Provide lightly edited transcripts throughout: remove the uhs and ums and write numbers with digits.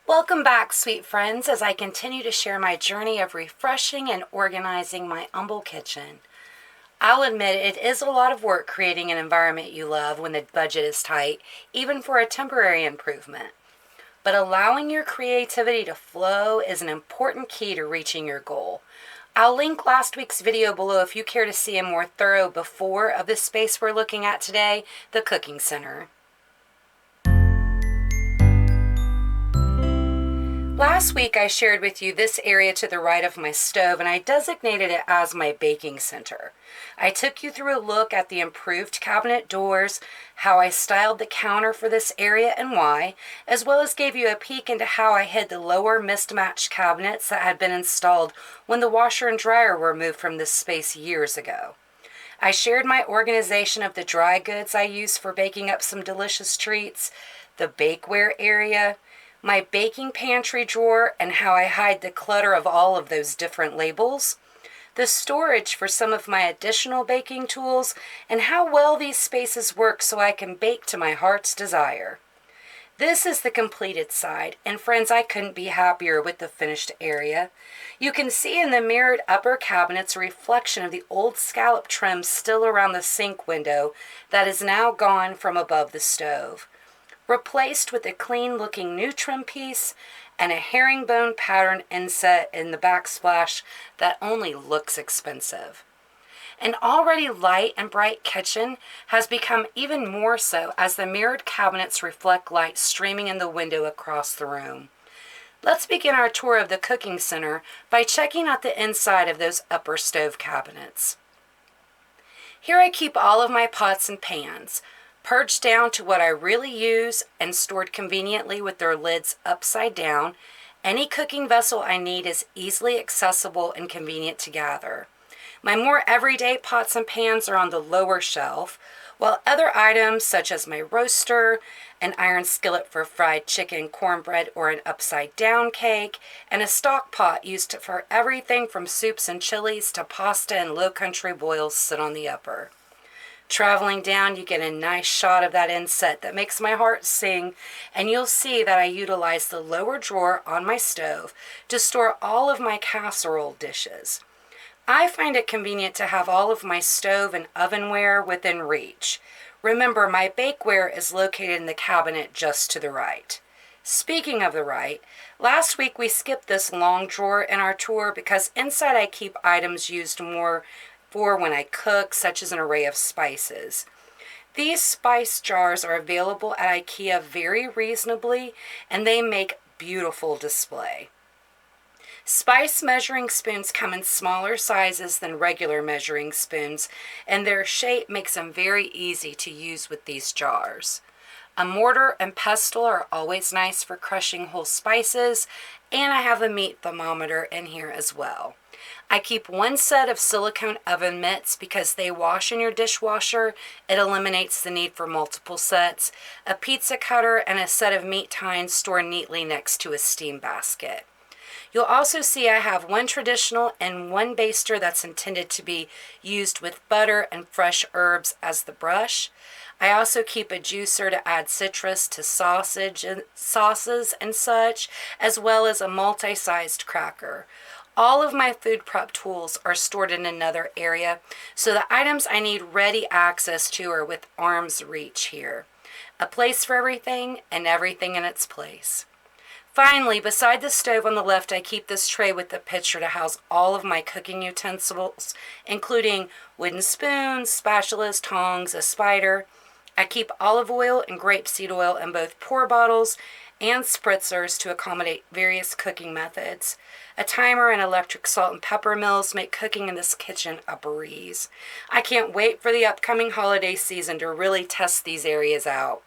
Welcome back, sweet friends, as I continue to share my journey of refreshing and organizing my humble kitchen. I'll admit it is a lot of work creating an environment you love when the budget is tight, even for a temporary improvement. But allowing your creativity to flow is an important key to reaching your goal. I'll link last week's video below if you care to see a more thorough before of the space we're looking at today, the cooking center. Last week I shared with you this area to the right of my stove, and I designated it as my baking center. I took you through a look at the improved cabinet doors, how I styled the counter for this area and why, as well as gave you a peek into how I hid the lower mismatched cabinets that had been installed when the washer and dryer were moved from this space years ago. I shared my organization of the dry goods I use for baking up some delicious treats, the bakeware area, my baking pantry drawer and how I hide the clutter of all of those different labels, the storage for some of my additional baking tools, and how well these spaces work so I can bake to my heart's desire. This is the completed side, and friends, I couldn't be happier with the finished area. You can see in the mirrored upper cabinets a reflection of the old scallop trim still around the sink window that is now gone from above the stove, replaced with a clean-looking new trim piece and a herringbone pattern inset in the backsplash that only looks expensive. An already light and bright kitchen has become even more so as the mirrored cabinets reflect light streaming in the window across the room. Let's begin our tour of the cooking center by checking out the inside of those upper stove cabinets. Here I keep all of my pots and pans, purged down to what I really use and stored conveniently with their lids upside down. Any cooking vessel I need is easily accessible and convenient to gather. My more everyday pots and pans are on the lower shelf, while other items such as my roaster, an iron skillet for fried chicken, cornbread, or an upside-down cake, and a stock pot used for everything from soups and chilies to pasta and low-country boils sit on the upper. Traveling down, you get a nice shot of that inset that makes my heart sing, and you'll see that I utilize the lower drawer on my stove to store all of my casserole dishes. I find it convenient to have all of my stove and ovenware within reach. Remember, my bakeware is located in the cabinet just to the right. Speaking of the right, last week we skipped this long drawer in our tour because inside I keep items used more for when I cook, such as an array of spices. These spice jars are available at IKEA very reasonably, and they make beautiful display. Spice measuring spoons come in smaller sizes than regular measuring spoons, and their shape makes them very easy to use with these jars. A mortar and pestle are always nice for crushing whole spices, and I have a meat thermometer in here as well. I keep one set of silicone oven mitts because they wash in your dishwasher. It eliminates the need for multiple sets, a pizza cutter, and a set of meat tines stored neatly next to a steam basket. You'll also see I have one traditional and one baster that's intended to be used with butter and fresh herbs as the brush. I also keep a juicer to add citrus to sauces and such, as well as a multi-sized cracker. All of my food prep tools are stored in another area, so the items I need ready access to are with arm's reach here. A place for everything and everything in its place. Finally, beside the stove on the left, I keep this tray with the pitcher to house all of my cooking utensils, including wooden spoons, spatulas, tongs, a spider. I keep olive oil and grapeseed oil in both pour bottles and spritzers to accommodate various cooking methods. A timer and electric salt and pepper mills make cooking in this kitchen a breeze. I can't wait for the upcoming holiday season to really test these areas out.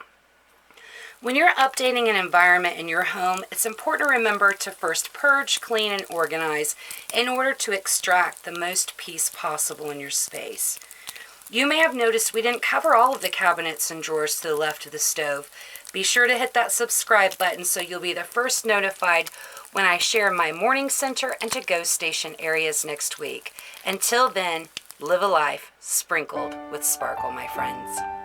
When you're updating an environment in your home, it's important to remember to first purge, clean, and organize in order to extract the most peace possible in your space. You may have noticed we didn't cover all of the cabinets and drawers to the left of the stove. Be sure to hit that subscribe button so you'll be the first notified when I share my morning center and to-go station areas next week. Until then, live a life sprinkled with sparkle, my friends.